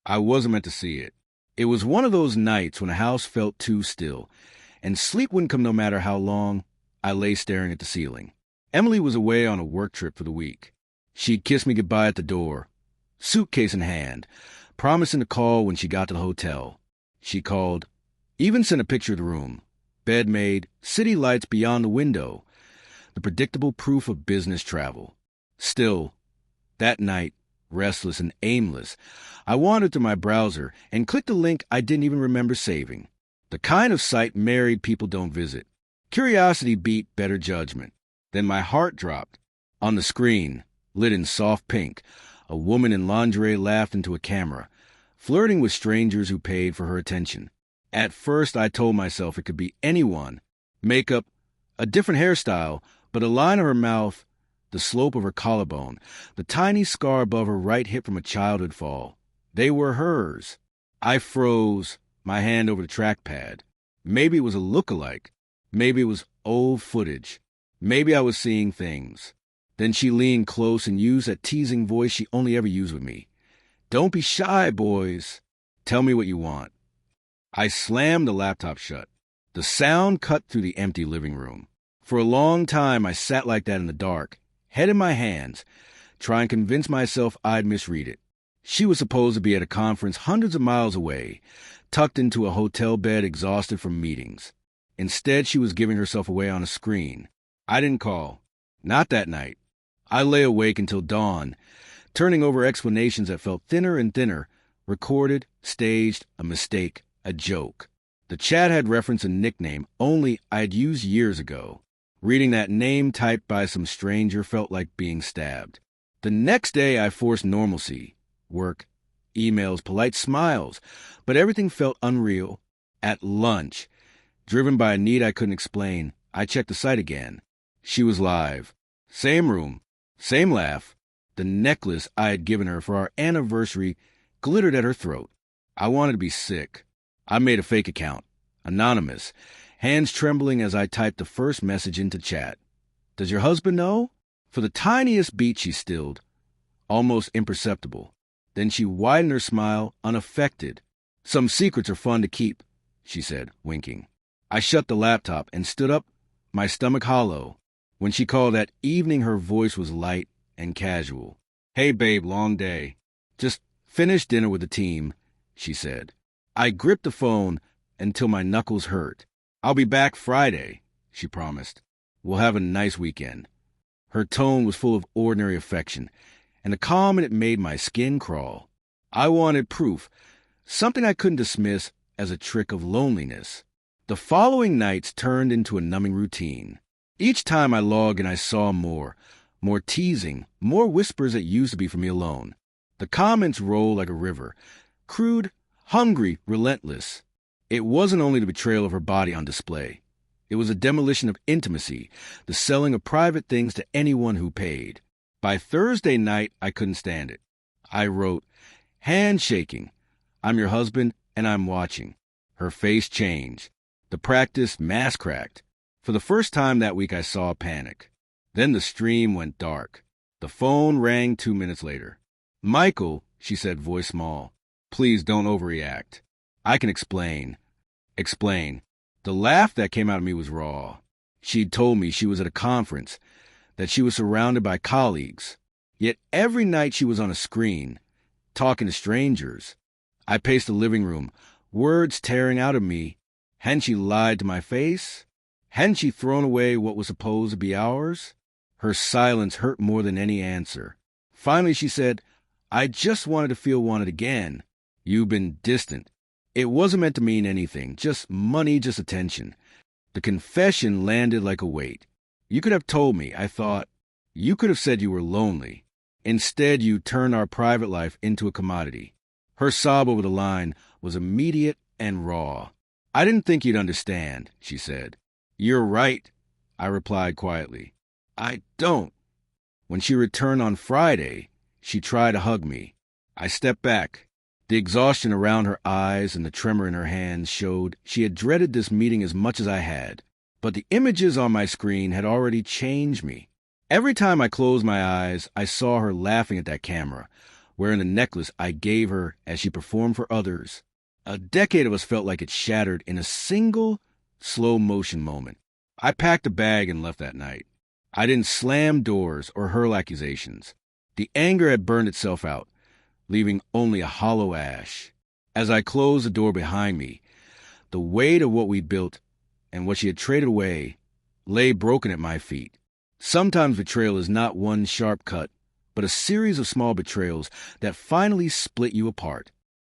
I wasn't meant to see it. It was one of those nights when a house felt too still, and sleep wouldn't come no matter how long I lay staring at the ceiling. Emily was away on a work trip for the week. She'd kissed me goodbye at the door, suitcase in hand, promising to call when she got to the hotel. She called, even sent a picture of the room. Bed made, city lights beyond the window, the predictable proof of business travel. Still, that night, restless and aimless, I wandered to my browser and clicked a link I didn't even remember saving. The kind of site married people don't visit. Curiosity beat better judgment. Then my heart dropped. On the screen, lit in soft pink, a woman in lingerie laughed into a camera, flirting with strangers who paid for her attention. At first, I told myself it could be anyone. Makeup, a different hairstyle, but a line of her mouth, the slope of her collarbone, the tiny scar above her right hip from a childhood fall. They were hers. I froze, my hand over the trackpad. Maybe it was a look-alike. Maybe it was old footage. Maybe I was seeing things. Then she leaned close and used that teasing voice she only ever used with me. "Don't be shy, boys. Tell me what you want." I slammed the laptop shut. The sound cut through the empty living room. For a long time, I sat like that in the dark, head in my hands, trying to convince myself I'd misread it. She was supposed to be at a conference hundreds of miles away, tucked into a hotel bed exhausted from meetings. Instead, she was giving herself away on a screen. I didn't call. Not that night. I lay awake until dawn, turning over explanations that felt thinner and thinner, recorded, staged, a mistake, a joke. The chat had referenced a nickname only I'd used years ago. Reading that name typed by some stranger felt like being stabbed. The next day, I forced normalcy. Work, emails, polite smiles, but everything felt unreal. At lunch, driven by a need I couldn't explain, I checked the site again. She was live. Same room, same laugh. The necklace I had given her for our anniversary glittered at her throat. I wanted to be sick. I made a fake account, anonymous, hands trembling as I typed the first message into chat. "Does your husband know?" For the tiniest beat she stilled, almost imperceptible. Then she widened her smile, unaffected. "Some secrets are fun to keep," she said, winking. I shut the laptop and stood up, my stomach hollow. When she called that evening, her voice was light and casual. "Hey, babe, long day. Just finished dinner with the team," she said. I gripped the phone until my knuckles hurt. "I'll be back Friday," she promised. "We'll have a nice weekend." Her tone was full of ordinary affection, and the calm in it made my skin crawl. I wanted proof, something I couldn't dismiss as a trick of loneliness. The following nights turned into a numbing routine. Each time I logged in, I saw more teasing, more whispers that used to be for me alone. The comments rolled like a river, crude, hungry, relentless. It wasn't only the betrayal of her body on display. It was a demolition of intimacy, the selling of private things to anyone who paid. By Thursday night, I couldn't stand it. I wrote, handshaking, "I'm your husband, and I'm watching." Her face changed. The practice mask cracked. For the first time that week, I saw panic. Then the stream went dark. The phone rang 2 minutes later. "Michael," she said, voice small, "please don't overreact. I can explain." Explain. The laugh that came out of me was raw. She'd told me she was at a conference, that she was surrounded by colleagues. Yet every night she was on a screen, talking to strangers. I paced the living room, words tearing out of me. Hadn't she lied to my face? Hadn't she thrown away what was supposed to be ours? Her silence hurt more than any answer. Finally she said, "I just wanted to feel wanted again. You've been distant." It wasn't meant to mean anything, just money, just attention. The confession landed like a weight. "You could have told me," I thought. "You could have said you were lonely. Instead, you turned our private life into a commodity." Her sob over the line was immediate and raw. "I didn't think you'd understand," she said. "You're right," I replied quietly. "I don't." When she returned on Friday, she tried to hug me. I stepped back. The exhaustion around her eyes and the tremor in her hands showed she had dreaded this meeting as much as I had. But the images on my screen had already changed me. Every time I closed my eyes, I saw her laughing at that camera, wearing the necklace I gave her as she performed for others. A decade of us felt like it shattered in a single, slow-motion moment. I packed a bag and left that night. I didn't slam doors or hurl accusations. The anger had burned itself out, leaving only a hollow ash. As I closed the door behind me, the weight of what we built and what she had traded away lay broken at my feet. Sometimes betrayal is not one sharp cut, but a series of small betrayals that finally split you apart.